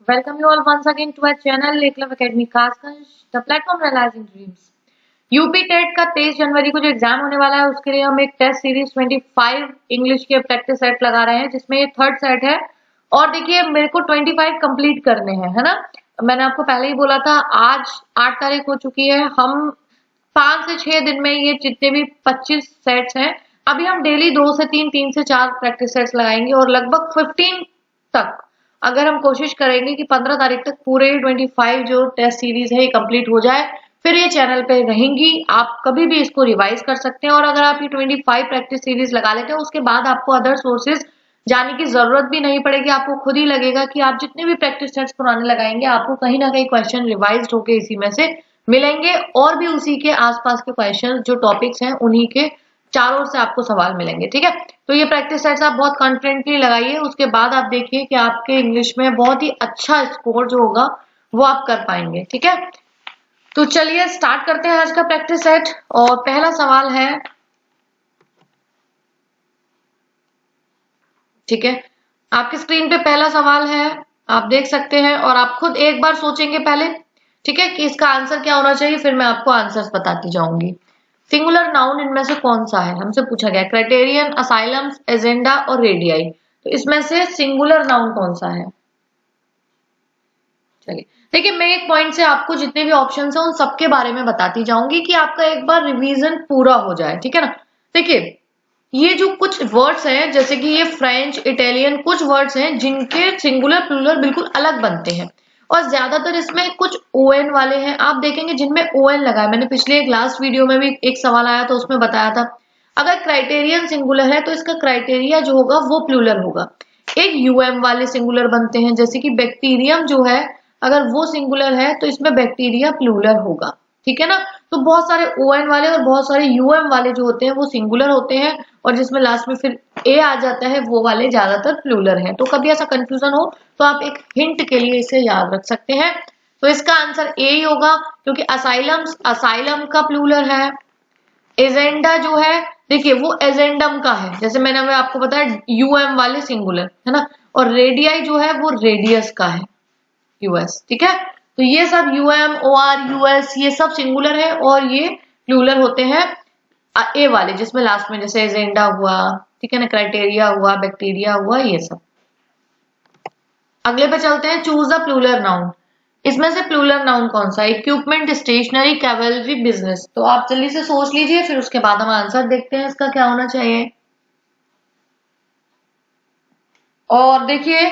Welcome you all once again to our channel Eklavya Academy Kashganj, the platform realizing dreams. UP TET का 23 जनवरी को जो exam होने वाला है उसके लिए हम एक टेस्ट सीरीज 25 इंग्लिश के प्रैक्टिस सेट लगा रहे हैं जिसमें ये थर्ड सेट है। और देखिए मेरे को 25 कंप्लीट करने हैं, है ना। मैंने आपको पहले ही बोला था, आज 8 तारीख हो चुकी है। हम 5 से 6 दिन में ये जितने भी 25 सेट्स हैं, अभी हम डेली 2 से 3, 3 से 4 प्रैक्टिस सेट्स लगाएंगे और लगभग 15 तक अगर हम कोशिश करेंगे कि 15 तारीख तक पूरे 25 जो टेस्ट सीरीज है ये कंप्लीट हो जाए, फिर ये चैनल पे रहेंगी। आप कभी भी इसको रिवाइज कर सकते हैं और अगर आप ये 25 प्रैक्टिस सीरीज लगा लेते हैं उसके बाद आपको अदर सोर्सेज जाने की जरूरत भी नहीं पड़ेगी। आपको खुद ही लगेगा कि आप जितने भी प्रैक्टिस सेट्स पुराने लगाएंगे आपको कहीं ना कहीं क्वेश्चन रिवाइज होके इसी में से मिलेंगे और भी उसी के आसपास के क्वेश्चन जो टॉपिक्स हैं उन्हीं के चारों ओर से आपको सवाल मिलेंगे। ठीक है, तो ये प्रैक्टिस सेट्स आप बहुत कॉन्फिडेंटली लगाइए। उसके बाद आप देखिए कि आपके इंग्लिश में बहुत ही अच्छा स्कोर जो होगा वो आप कर पाएंगे। ठीक है, तो चलिए स्टार्ट करते हैं आज का प्रैक्टिस सेट। और पहला सवाल है, ठीक है, आपकी स्क्रीन पे पहला सवाल है, आप देख सकते हैं और आप खुद एक बार सोचेंगे पहले, ठीक है, कि इसका आंसर क्या होना चाहिए, फिर मैं आपको आंसर्स बताती जाऊंगी। सिंगुलर नाउन इनमें से कौन सा है, हमसे पूछा गया। क्राइटेरियन, असाइलम्स, एजेंडा और रेडियाई। तो इसमें से सिंगुलर नाउन कौन सा है। चलिए देखिए, मैं एक पॉइंट से आपको जितने भी ऑप्शंस हैं उन सबके बारे में बताती जाऊंगी कि आपका एक बार रिवीजन पूरा हो जाए। ठीक है ना। देखिए ये जो कुछ वर्ड्स हैं, जैसे कि ये फ्रेंच, इटालियन, कुछ वर्ड्स हैं जिनके सिंगुलर प्लूरल बिल्कुल अलग बनते हैं और ज्यादातर इसमें कुछ ओएन वाले हैं। आप देखेंगे जिनमें ओएन लगा है। मैंने पिछले एक लास्ट वीडियो में भी एक सवाल आया था, उसमें बताया था अगर क्राइटेरियन सिंगुलर है तो इसका क्राइटेरिया जो होगा वो प्लूरल होगा। एक यूएम वाले सिंगुलर बनते हैं, जैसे कि बैक्टीरियम जो है, अगर वो सिंगुलर है तो इसमें बैक्टीरिया प्लूरल होगा। ठीक है ना। तो बहुत सारे ओएन वाले और बहुत सारे यूएम वाले जो होते हैं वो सिंगुलर होते हैं और जिसमें लास्ट में फिर ए आ जाता है वो वाले ज्यादातर प्लूरल हैं। तो कभी ऐसा कंफ्यूजन हो तो आप एक हिंट के लिए इसे याद रख सकते हैं। तो इसका आंसर ए ही होगा, क्योंकि असाइलम का प्लूरल है। एजेंडा जो है, देखिए वो एजेंडम का है, जैसे मैंने आपको बताया यूएम वाले सिंगुलर, है ना। और रेडियाई जो है वो रेडियस का है, यूएस। ठीक है, तो ये सब यूएम, ओआर, यूएस ये सब सिंगुलर है और ये प्लूरल होते हैं ए वाले, जिसमें लास्ट में जैसे एजेंडा हुआ, ठीक है ना, क्राइटेरिया हुआ, बैक्टीरिया हुआ, ये सब। अगले पे चलते हैं, चूज द प्लूरल नाउन। इसमें से प्लूरल नाउन कौन सा है। Equipment, stationery, cavalry, business. तो आप जल्दी से सोच लीजिए, फिर उसके बाद हम आंसर देखते हैं इसका क्या होना चाहिए। और देखिए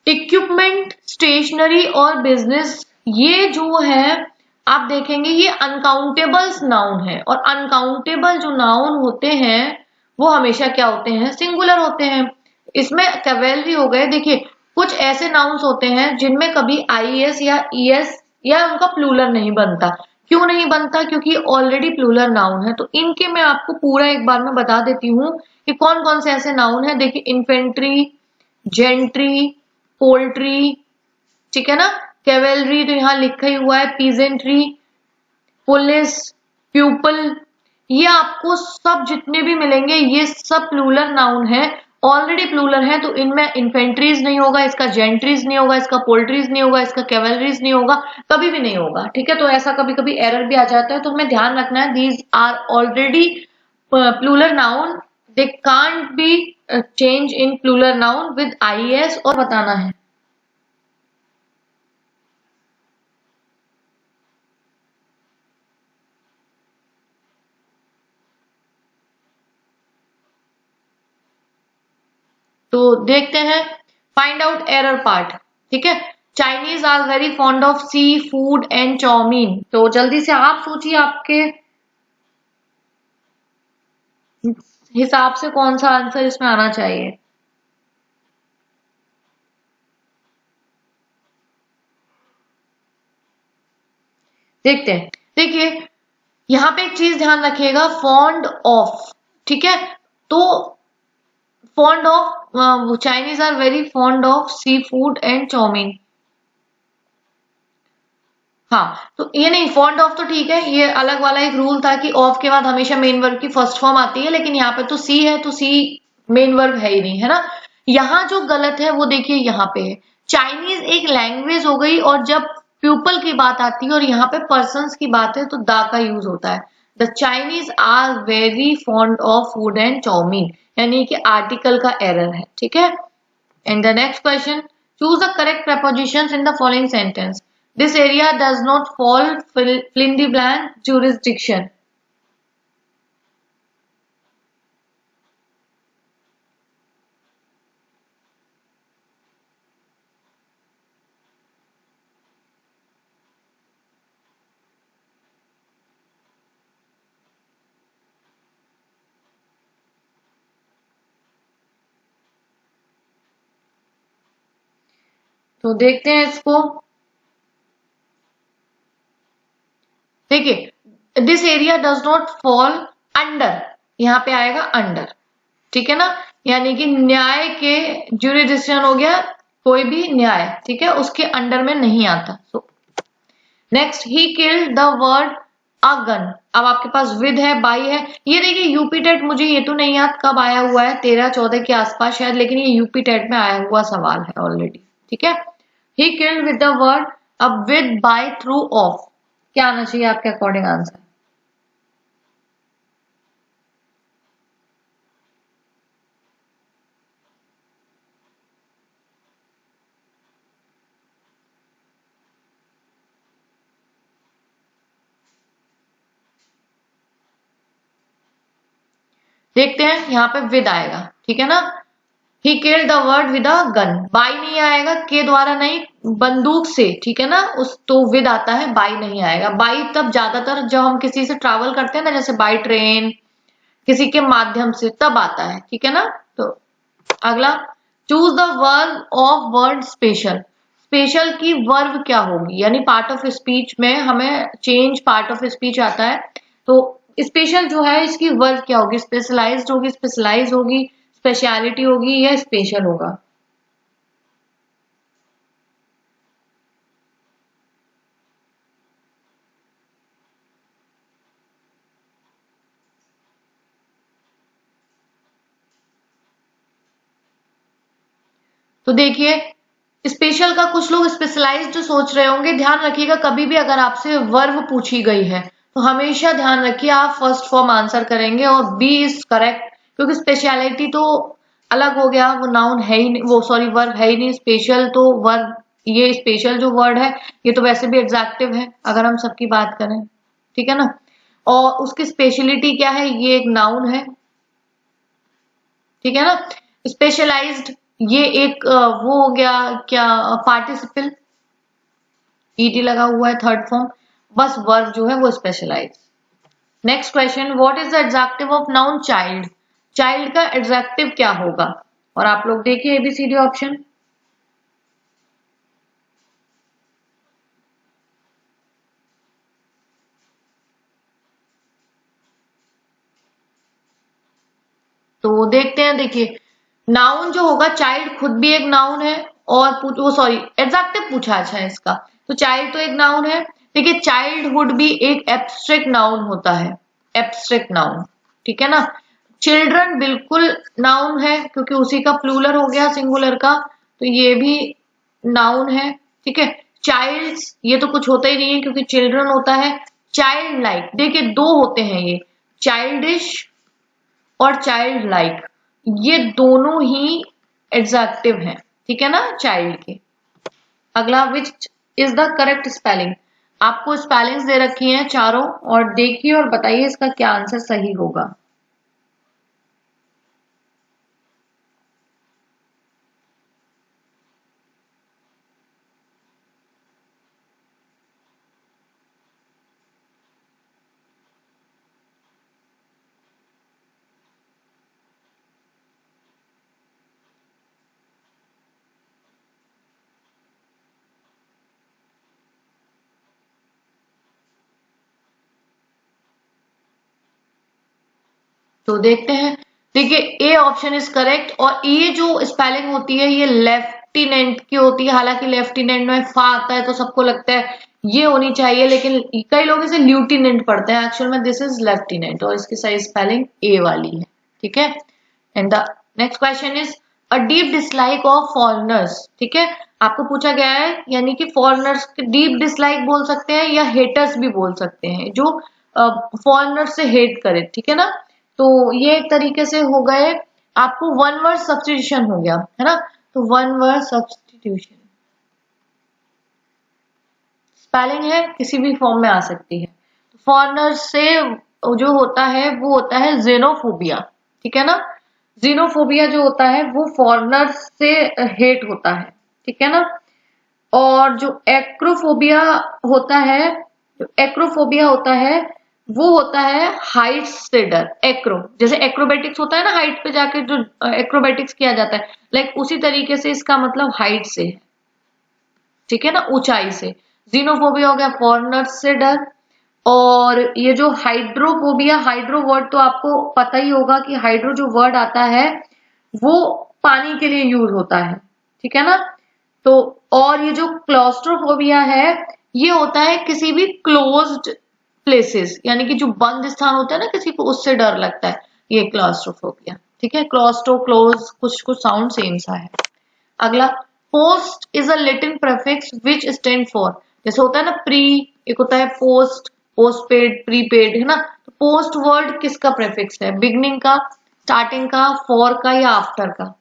इक्विपमेंट, स्टेशनरी और बिजनेस, ये जो है आप देखेंगे ये अनकाउंटेबल्स नाउन है और अनकाउंटेबल जो नाउन होते हैं वो हमेशा क्या होते हैं, सिंगुलर होते हैं। इसमें कैवेलरी हो गए। देखिए कुछ ऐसे नाउन्स होते हैं जिनमें कभी आईएस या ईएस या उनका प्लूरल नहीं बनता। क्यों नहीं बनता, क्योंकि ऑलरेडी प्लूरल नाउन है। तो इनके मैं आपको पूरा एक बार में बता देती हूँ कि कौन कौन से ऐसे नाउन है। देखिए इन्फेंट्री, जेंट्री, पोल्ट्री, ठीक है ना, कैवेलरी तो यहाँ लिखा ही हुआ है, पीजेंट्री, पुलिस, प्यूपल, ये आपको सब जितने भी मिलेंगे ये सब प्लूरल नाउन है, ऑलरेडी प्लूरल है। तो इनमें इन्फेंट्रीज नहीं होगा, इसका जेंट्रीज नहीं होगा, इसका पोल्ट्रीज नहीं होगा, इसका कैवेलरीज नहीं होगा, कभी भी नहीं होगा। ठीक है, तो ऐसा कभी कभी एरर भी आ जाता है, तो हमें ध्यान रखना है these are already plural noun, they can't be change in plural noun with IS और बताना है। तो देखते हैं, फाइंड आउट एरर पार्ट। ठीक है, Chinese are very fond of seafood and chowmein. तो जल्दी से आप सोचिए आपके हिसाब से कौन सा आंसर इसमें आना चाहिए। देखते हैं। देखिए यहाँ पे एक चीज ध्यान रखिएगा, फॉन्ड ऑफ, ठीक है, तो fond of, Chinese are very fond of seafood and chowmein. हाँ, तो ये नहीं, फॉन्ड ऑफ तो ठीक है, ये अलग वाला एक रूल था कि ऑफ के बाद हमेशा मेन वर्ब की फर्स्ट फॉर्म आती है, लेकिन यहाँ पे तो सी है तो सी मेन वर्ब है ही नहीं, है ना। यहाँ जो गलत है वो देखिए यहाँ पे है, चाइनीज एक लैंग्वेज हो गई, और जब पीपल की बात आती है और यहाँ पे पर्सन्स की बात है तो दा का यूज होता है। The Chinese are very fond of food and chowmein, यानी कि आर्टिकल का एरर है, ठीक है। And the next question, choose the correct prepositions in the following sentence. This area does not fall fill in the blank jurisdiction. तो देखते हैं इसको। देखिए, this area does not fall under, यहाँ पे आएगा अंडर, ठीक है ना, यानी कि न्याय के जुरिडिक्शन हो गया, कोई भी न्याय, ठीक है, उसके अंडर में नहीं आता। So next, he killed the word a gun. अब आपके पास विद है, बाई है। ये देखिए यूपी टेट, मुझे ये तो नहीं याद कब आया हुआ है, 13-14 के आसपास शायद, लेकिन ये यूपी टेट में आया हुआ सवाल है ऑलरेडी, ठीक है। He killed with the word, अब विद, बाय, थ्रू, ऑफ, क्या आना चाहिए आपके अकॉर्डिंग आंसर? देखते हैं, यहाँ पे विद आएगा, ठीक है ना। He killed the word with a gun, by नहीं आएगा, के द्वारा नहीं, बंदूक से, ठीक है ना, उस तो विद आता है, बाई नहीं आएगा। बाई तब ज्यादातर जब हम किसी से ट्रैवल करते हैं ना, जैसे बाई ट्रेन, किसी के माध्यम से, तब आता है, ठीक है ना। तो अगला, choose the verb of word special. Special की वर्ब क्या होगी, यानी पार्ट ऑफ स्पीच में हमें चेंज पार्ट ऑफ स्पीच आता है, तो स्पेशल जो है इसकी वर्ब क्या होगी? स्पेशलाइज्ड होगी, स्पेशलाइज होगी, स्पेशलिटी होगी, या स्पेशल होगा? तो देखिए, स्पेशल का कुछ लोग स्पेशलाइज्ड सोच रहे होंगे। ध्यान रखिएगा, कभी भी अगर आपसे वर्ब पूछी गई है तो हमेशा ध्यान रखिए आप फर्स्ट फॉर्म आंसर करेंगे, और बी इज करेक्ट, क्योंकि स्पेशलिटी तो अलग हो गया, वो नाउन है ही नहीं, वो सॉरी वर्ब है ही नहीं। स्पेशल तो वर्ब, ये स्पेशल जो वर्ड है ये तो वैसे भी एग्जैक्टिव है अगर हम सबकी बात करें, ठीक है ना। और उसकी स्पेशलिटी क्या है? ये एक नाउन है, ठीक है ना। स्पेशलाइज्ड ये एक वो हो गया क्या, पार्टिसिपल, ईडी लगा हुआ है, थर्ड फॉर्म। बस वर्ब जो है वो specialise. Next question, what is the adjective of noun child? Child का एडजेक्टिव क्या होगा? और आप लोग देखिए एबीसीडी ऑप्शन। तो देखते हैं, देखिए नाउन जो होगा, चाइल्ड खुद भी एक नाउन है, और वो सॉरी एडजेक्टिव पूछा अच्छा है इसका, तो चाइल्ड तो एक नाउन है। देखिए चाइल्डहुड भी एक एब्स्ट्रैक्ट नाउन होता है, एब्स्ट्रैक्ट नाउन, ठीक है ना। चिल्ड्रन बिल्कुल नाउन है, क्योंकि उसी का प्लूरल हो गया सिंगुलर का, तो ये भी नाउन है, ठीक है। चाइल्ड्स ये तो कुछ होता ही नहीं है, क्योंकि चिल्ड्रन होता है। चाइल्ड लाइक, देखिए दो होते हैं ये, चाइल्डिश और चाइल्ड लाइक, ये दोनों ही एडजेक्टिव हैं, ठीक है ना, चाइल्ड के। अगला, which is the correct spelling? आपको स्पेलिंग्स दे रखी हैं चारों, और देखिए और बताइए इसका क्या आंसर सही होगा। तो देखते हैं, देखिए ए ऑप्शन इज करेक्ट, और ये जो स्पेलिंग होती है ये लेफ्टिनेंट की होती है, हालांकि लेफ्टिनेंट में फा आता है तो सबको लगता है ये होनी चाहिए, लेकिन कई लोग इसे ल्यूटिनेंट पढ़ते हैं, एक्चुअल में दिस इज लेफ्टिनेंट, और इसकी सही स्पेलिंग ए वाली है, ठीक है। And the next question is, a deep dislike of foreigners, ठीक है। आपको पूछा गया है, यानी कि फॉरेनर्स डीप डिसलाइक बोल सकते हैं या हेटर्स भी बोल सकते हैं, जो फॉरेनर से हेट करे, ठीक है ना। तो ये एक तरीके से हो गए, आपको वन वर्ड सब्स्टिट्यूशन हो गया है ना। तो वन वर्ड सब्स्टिट्यूशन स्पेलिंग है, किसी भी फॉर्म में आ सकती है। फॉरेनर से जो होता है वो होता है जेनोफोबिया, ठीक है ना। जीनोफोबिया जो होता है वो फॉरेनर से हेट होता है, ठीक है ना। और जो एक्रोफोबिया होता है, जो एक्रोफोबिया होता है वो होता है हाइट से डर। एक्रो जैसे एक्रोबेटिक्स होता है ना, हाइट पे जाके जो एक्रोबेटिक्स किया जाता है, लाइक उसी तरीके से इसका मतलब हाइट से है, ठीक है ना, ऊंचाई से। जीनोफोबिया हो गया फॉरेनर से डर। और ये जो हाइड्रोफोबिया, हाइड्रो वर्ड तो आपको पता ही होगा कि हाइड्रो जो वर्ड आता है वो पानी के लिए यूज होता है, ठीक है ना। तो और ये जो क्लॉस्ट्रोफोबिया है ये होता है किसी भी क्लोज्ड प्लेसेस, यानी कि जो बंद स्थान होता है ना किसी को, उससे डर लगता है, ये क्लॉस्ट्रोफोबिया, ठीक है। क्लॉस्ट्रो क्लोज कुछ कुछ साउंड सेम सा है। अगला, post is a Latin prefix which stand for. जैसे होता है ना प्री, एक होता है पोस्ट, पोस्टपेड, प्रीपेड, है ना। तो पोस्ट वर्ड किसका प्रीफिक्स है, बिगनिंग का, स्टार्टिंग का, फॉर का या आफ्टर का।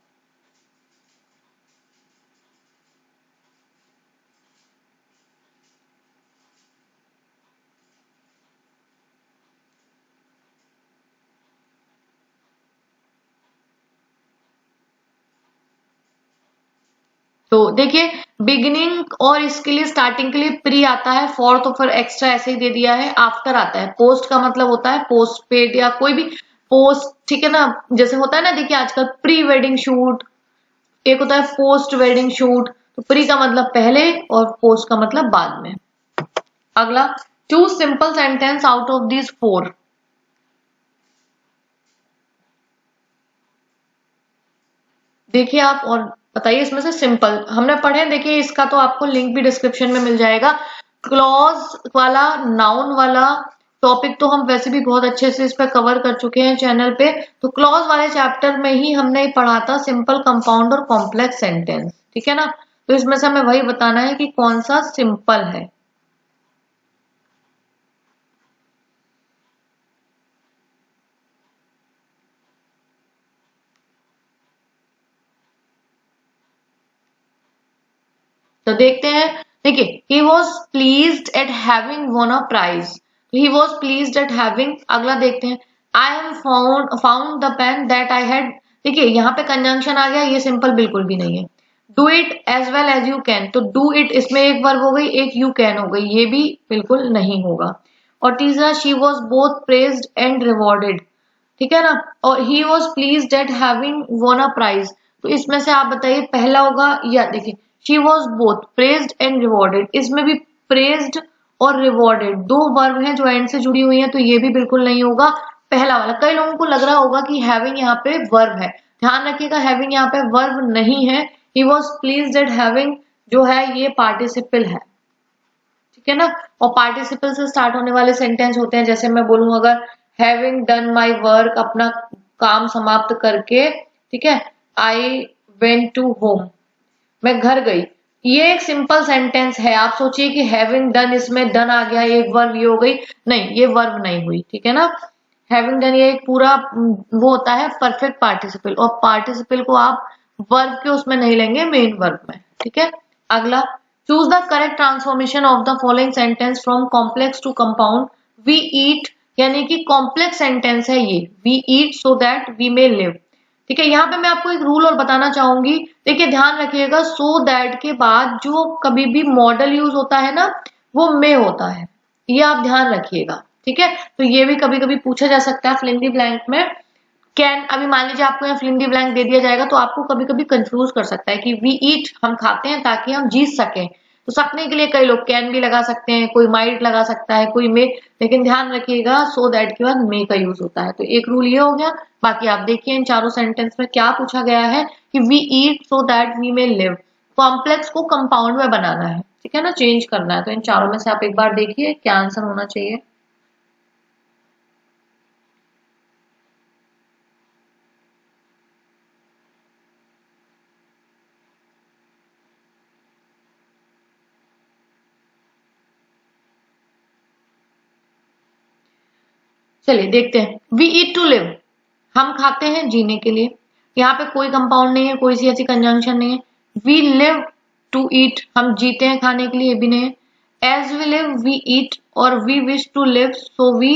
तो देखिए, बिगिनिंग और इसके लिए स्टार्टिंग के लिए प्री आता है, फॉर तो फिर एक्स्ट्रा ऐसे ही दे दिया है, आफ्टर आता है। पोस्ट का मतलब होता है पोस्ट पेड या कोई भी पोस्ट, ठीक है ना। जैसे होता है ना, देखिए आजकल प्री वेडिंग शूट, एक होता है पोस्ट वेडिंग शूट। तो प्री का मतलब पहले और पोस्ट का मतलब बाद में। अगला, choose simple sentence out of these four. देखिए आप और बताइए इसमें से सिंपल, हमने पढ़े, देखिए इसका तो आपको लिंक भी डिस्क्रिप्शन में मिल जाएगा। क्लॉज वाला, नाउन वाला टॉपिक तो हम वैसे भी बहुत अच्छे से इस पे कवर कर चुके हैं चैनल पे। तो क्लॉज वाले चैप्टर में ही हमने पढ़ा था सिंपल, कंपाउंड और कॉम्प्लेक्स सेंटेंस, ठीक है ना। तो इसमें से हमें वही बताना है कि कौन सा सिंपल है। तो देखते हैं, देखिए, he was pleased at having won a prize. He was pleased at having. अगला देखते हैं, I have found the pen that I had. देखिए यहाँ पे कंजंक्शन आ गया, ये सिंपल बिल्कुल भी नहीं है। Do it as well as you can, तो डू इट इसमें एक वर्ब हो गई, एक यू कैन हो गई, ये भी बिल्कुल नहीं होगा। और तीसरा, she was both praised and rewarded, ठीक है ना। और he was pleased at having won a prize, तो इसमें से आप बताइए पहला होगा या, देखिए she was both praised and rewarded, इसमें भी प्रेज्ड और रिवॉर्डेड दो वर्ब हैं जो एंड से जुड़ी हुई हैं, तो ये भी बिल्कुल नहीं होगा पहला वाला। कई लोगों को लग रहा होगा कि हैविंग यहाँ पे वर्ब है, ध्यान रखिएगा हैविंग यहाँ पे वर्ब नहीं है। ही वॉज प्लीज्ड एट हैविंग जो है ये पार्टिसिपल है, ठीक है ना। और पार्टिसिपल से स्टार्ट होने वाले सेंटेंस होते हैं, जैसे मैं बोलूं अगर हैविंग डन माई वर्क, अपना काम समाप्त करके, ठीक है, आई वेंट टू होम, मैं घर गई। ये एक सिंपल सेंटेंस है। आप सोचिए कि हैविंग डन, इसमें डन आ गया, एक वर्ब ये हो गई, नहीं ये वर्ब नहीं हुई, ठीक है ना। हैविंग डन ये एक पूरा वो होता है परफेक्ट पार्टिसिपल, और पार्टिसिपल को आप वर्ब के उसमें नहीं लेंगे, मेन वर्ब में, ठीक है। अगला, choose the correct transformation of the following sentence from complex to compound. We eat, यानी कि कॉम्प्लेक्स सेंटेंस है ये, we eat so that we may live, ठीक है। यहाँ पे मैं आपको एक रूल और बताना चाहूंगी, देखिए ध्यान रखिएगा, सो दैट के बाद जो कभी भी मॉडल यूज होता है ना वो मे होता है, ये आप ध्यान रखिएगा, ठीक है। तो ये भी कभी कभी पूछा जा सकता है फिल इन द ब्लैंक में। कैन, अभी मान लीजिए आपको यहाँ फिल इन द ब्लैंक दे दिया जाएगा तो आपको कभी कभी कंफ्यूज कर सकता है कि वी ईट हम खाते हैं ताकि हम जीत सकें, तो सकने के लिए कई लोग कैन भी लगा सकते हैं, कोई माइट लगा सकता है, कोई मे, लेकिन ध्यान रखिएगा सो दैट के बाद मे का यूज होता है। तो एक रूल ये हो गया। बाकी आप देखिए इन चारों सेंटेंस में क्या पूछा गया है कि we eat so that we may live, complex को कंपाउंड में बनाना है, ठीक है ना, चेंज करना है। तो इन चारों में से आप एक बार देखिए क्या आंसर होना चाहिए। चलिए देखते हैं। वी ईट टू लिव, हम खाते हैं जीने के लिए। यहाँ पे कोई कंपाउंड नहीं है, कोई सी ऐसी कंजंक्शन नहीं है। वी लिव टू ईट, हम जीते हैं खाने के लिए, ये भी नहीं है। As we live we eat, और we wish to live so we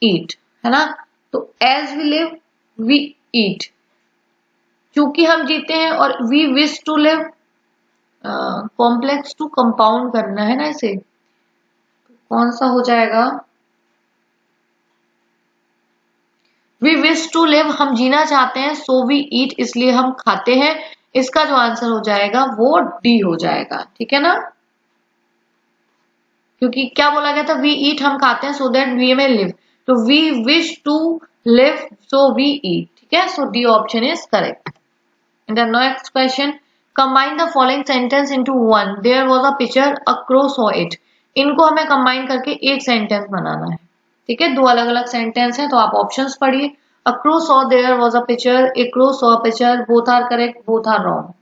eat, है ना। तो as we live we eat, क्योंकि हम जीते हैं, और we wish to live, complex to compound करना है ना इसे, कौन सा हो जाएगा। वी विश टू लिव, हम जीना चाहते हैं, सो वी ईट, इसलिए हम खाते हैं। इसका जो आंसर हो जाएगा वो डी हो जाएगा, ठीक है ना। क्योंकि क्या बोला गया था, वी ईट, हम खाते हैं, सो दैट वी में लिव, तो we wish to live so we eat, ठीक है। So D option is correct. The next question, combine the following sentence into one, there was a picture, a crow saw it. इनको हमें combine करके एक sentence बनाना है, ठीक है। दो अलग अलग सेंटेंस है, तो आप ऑप्शंस पढ़िए। A crow saw there was a picture, a crow saw a picture, both are correct, both are wrong.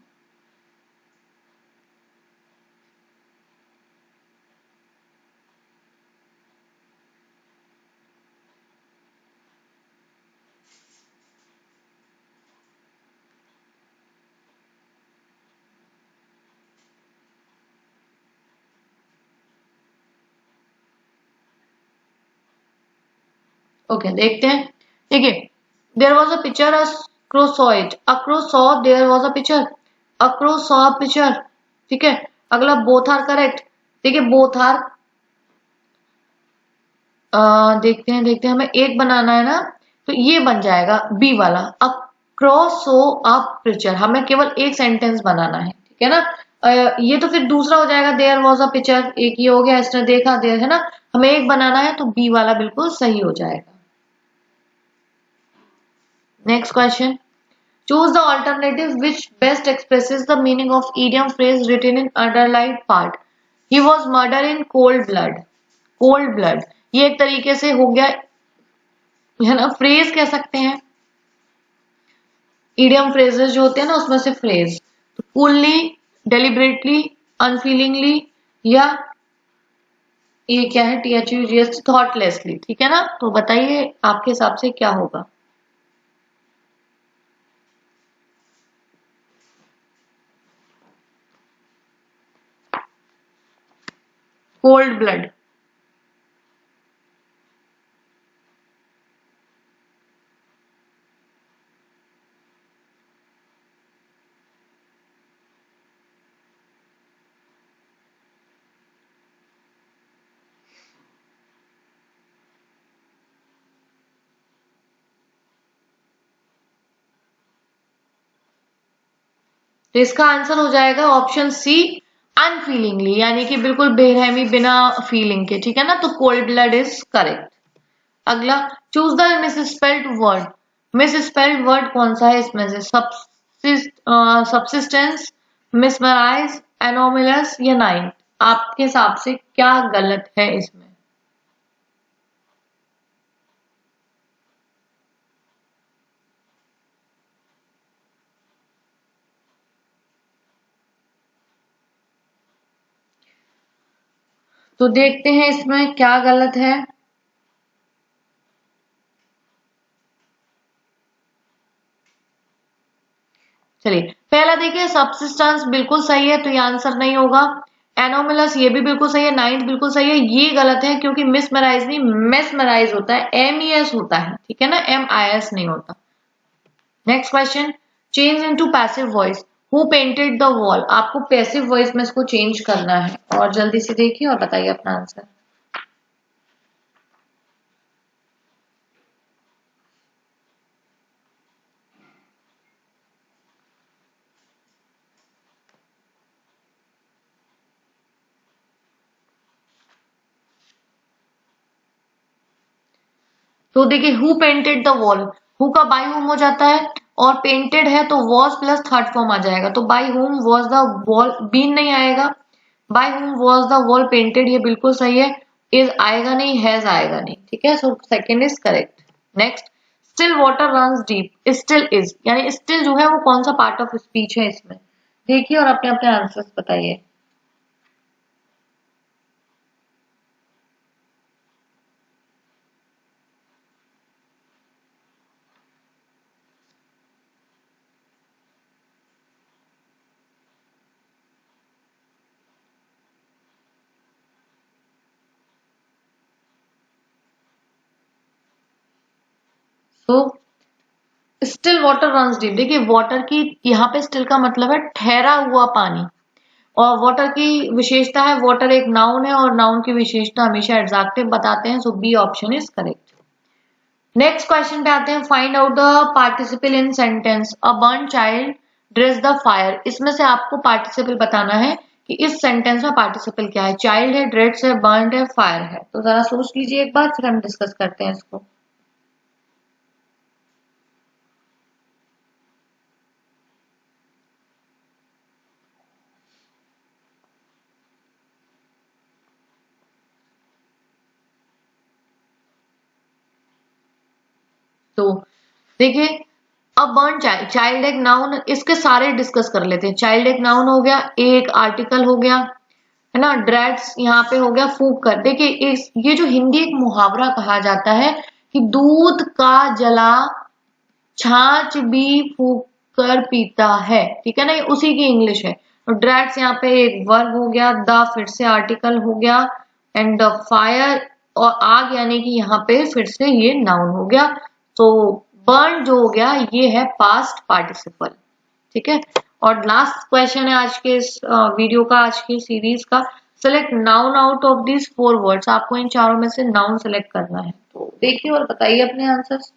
Okay देखते हैं। देखिए, there was a picture, a crow saw it, a crow saw there was a picture, a crow saw a picture, ठीक है। अगला both are correct. देखिए both are, देखते हैं हमें एक बनाना है ना, तो ये बन जाएगा बी वाला, a crow so a picture, हमें केवल एक सेंटेंस बनाना है, ठीक है ना। ये तो फिर दूसरा हो जाएगा, देयर वाज अ पिक्चर, एक ये हो गया, इसने देखा, देयर है ना, हमें एक बनाना है, तो बी वाला बिल्कुल सही हो जाएगा। Next question, choose the alternative which best expresses the meaning of idiom phrase written in underlined part. He was murdered in cold blood. Cold blood. ये एक तरीके से हो गया, है ना, फ्रेज कह सकते हैं। इडियम फ्रेजेस जो होते हैं ना, उसमें से फ्रेज, तो कूलली, डेलिबरेटली, अनफीलिंगली, या ये क्या है, THUGS, थॉटलेसली, ठीक है ना। तो बताइए आपके हिसाब से क्या होगा। Cold blood. तो इसका आंसर हो जाएगा ऑप्शन सी, अनफीलिंगली, यानी कि बिल्कुल बेरहमी, बिना फीलिंग के, ठीक है ना। तो कोल्ड ब्लड इज करेक्ट। अगला, choose the misspelled word. Misspelled word कौन सा है इसमें से, सबसिस्टेंस, मिसमराइज, एनोमिलस, या नाइन। आपके हिसाब से क्या गलत है इसमें। तो देखते हैं इसमें क्या गलत है। चलिए पहला देखिए, सबसिस्टेंस बिल्कुल सही है, तो ये आंसर नहीं होगा। एनोमिलस ये भी बिल्कुल सही है, नाइन्थ बिल्कुल सही है, ये गलत है, क्योंकि मिसमराइज नहीं, मेसमराइज होता है, MES होता है, ठीक है ना, MIS नहीं होता। Next question, change into passive voice. Who painted the wall, आपको पैसिव वॉइस में इसको चेंज करना है, और जल्दी से देखिए और बताइए अपना आंसर। तो देखिए, who painted the wall, who का बाय हुम हो जाता है, और पेंटेड है तो वॉज प्लस थर्ड फॉर्म आ जाएगा, तो by whom was the wall, been नहीं आएगा, by whom was the wall painted, ये बिल्कुल सही है। इज आएगा नहीं, हैज आएगा नहीं, ठीक है। So second is correct. Next, still water runs deep, still is, यानी स्टिल जो है वो कौन सा पार्ट ऑफ स्पीच है इसमें, देखिए और अपने अपने आंसर्स बताइए। तो स्टिल वाटर रन्स डीप, देखिए वाटर की यहाँ पे स्टिल का मतलब है ठहरा हुआ पानी, और वाटर की विशेषता है, वाटर एक नाउन है और नाउन की विशेषता हमेशा एडजेक्टिव बताते हैं, so B option is correct. Next question पे आते हैं, find out the participle in sentence a burn child dreads the fire. इसमें से आपको पार्टिसिपल बताना है कि इस सेंटेंस में पार्टिसिपल क्या है, चाइल्ड है, ड्रेस है, बर्न है, फायर है। तो जरा सोच लीजिए एक बार, फिर हम डिस्कस करते हैं इसको। तो देखिए, अब बर्न चाइल्ड, चाइल्ड एक नाउन, इसके सारे डिस्कस कर लेते हैं। चाइल्ड एक नाउन हो गया, एक आर्टिकल हो गया, है ना, ड्रेड्स यहाँ पे हो गया फूंक कर। देखिए इस ये जो हिंदी एक मुहावरा कहा जाता है कि दूध का जला छाछ भी फूंक कर पीता है, ठीक है ना, ये उसी की इंग्लिश है। तो ड्रेड्स यहाँ पे एक वर्ब हो गया, द फिर से आर्टिकल हो गया, एंड द फायर और आग यानी कि यहाँ पे फिर से ये नाउन हो गया। तो बर्न जो हो गया ये है पास्ट पार्टिसिपल, ठीक है। और लास्ट क्वेश्चन है आज के इस वीडियो का, आज की सीरीज का, select noun out of this 4 words. आपको इन चारों में से नाउन सेलेक्ट करना है, तो देखिए और बताइए अपने आंसर्स।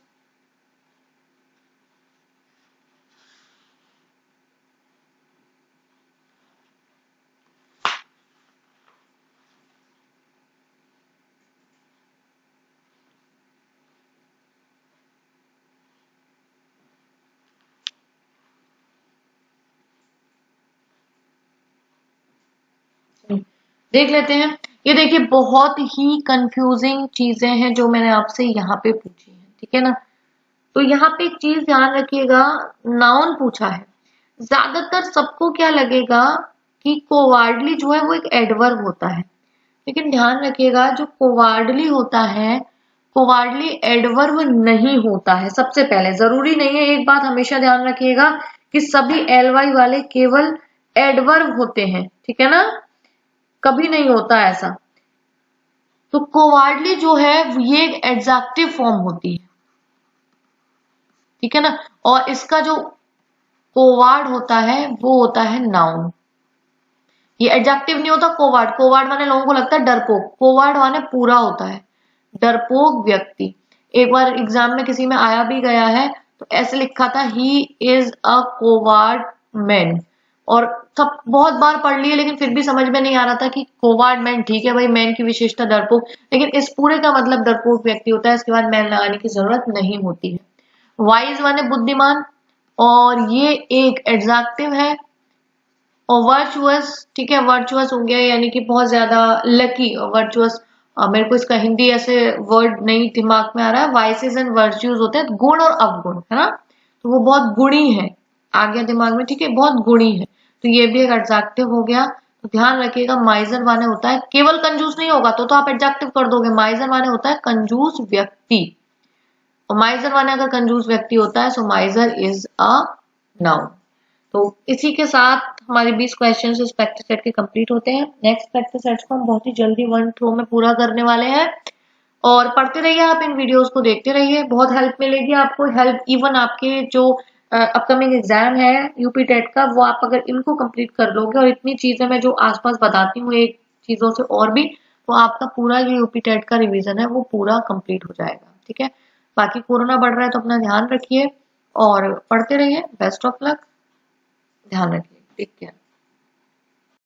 देख लेते हैं। ये देखिए बहुत ही कंफ्यूजिंग चीजें हैं जो मैंने आपसे यहाँ पे पूछी है, ठीक है ना। तो यहाँ पे एक चीज ध्यान रखिएगा, नाउन पूछा है, ज्यादातर सबको क्या लगेगा कि कोवार्डली जो है वो एक एडवर्ब होता है, लेकिन ध्यान रखिएगा जो कोवार्डली होता है, कोवार्डली एडवर्ब नहीं होता है। सबसे पहले जरूरी नहीं है, एक बात हमेशा ध्यान रखिएगा कि सभी एलवाई वाले केवल एडवर्ब होते हैं, ठीक है ना, कभी नहीं होता ऐसा। तो कोवार्डली जो है ये एक एडजेक्टिव फॉर्म होती है, ठीक है ना, और इसका जो कोवार्ड होता है वो होता है नाउन। ये एडजेक्टिव नहीं होता कोवार्ड, कोवार्ड माने लोगों को लगता है डरपोक, कोवार्ड माने पूरा होता है, डरपोक व्यक्ति। एक बार एग्जाम में किसी में आया भी गया है, तो ऐसे लिखा था ही इज अ कोवार्ड मैन, और सब बहुत बार पढ़ लिए लेकिन फिर भी समझ में नहीं आ रहा था कि कोवार्ड मैन, ठीक है भाई, मैन की विशेषता डरपोक, लेकिन इस पूरे का मतलब डरपोक व्यक्ति होता है, इसके बाद मैन लगाने की जरूरत नहीं होती है। वाइज माने बुद्धिमान, और ये एक एडजेक्टिव है। और वर्चुअस, ठीक है, वर्चुअस हो गया यानी कि बहुत ज्यादा लकी, और वर्चुअस मेरे को इसका हिंदी ऐसे वर्ड नहीं दिमाग में आ रहा है। वाइसेस एंड वर्च्यूज होते हैं गुण और अवगुण, है ना, तो वो बहुत गुणी है, आ गया दिमाग में, ठीक है, बहुत गुणी है, तो ये भी एक एडजेक्टिव हो गया। तो ध्यान रखिएगा माइजर माने होता है, केवल कंजूस नहीं होगा तो आप एडजेक्टिव कर दोगे, माइजर माने होता है कंजूस व्यक्ति, और माइजर माने अगर कंजूस व्यक्ति होता है सो माइजर इज अ नाउन। तो इसी के साथ हमारे 20 क्वेश्चन इस प्रैक्टिस सेट के कंप्लीट होते हैं। नेक्स्ट प्रैक्टिस सेट को हम बहुत ही जल्दी 1 थ्रो में पूरा करने वाले हैं, और पढ़ते रहिए आप, इन वीडियोस को देखते रहिए, बहुत हेल्प मिलेगी आपको, हेल्प इवन आपके जो अपकमिंग एग्जाम है यूपी टेट का, वो आप अगर इनको कंप्लीट कर लोगे, और इतनी चीजें मैं जो आसपास बताती हूँ एक चीजों से और भी, तो आपका पूरा जो यूपी टेट का रिवीजन है वो पूरा कंप्लीट हो जाएगा, ठीक है। बाकी कोरोना बढ़ रहा है तो अपना ध्यान रखिए और पढ़ते रहिए। बेस्ट ऑफ लक, ध्यान रखिए, टेक केयर।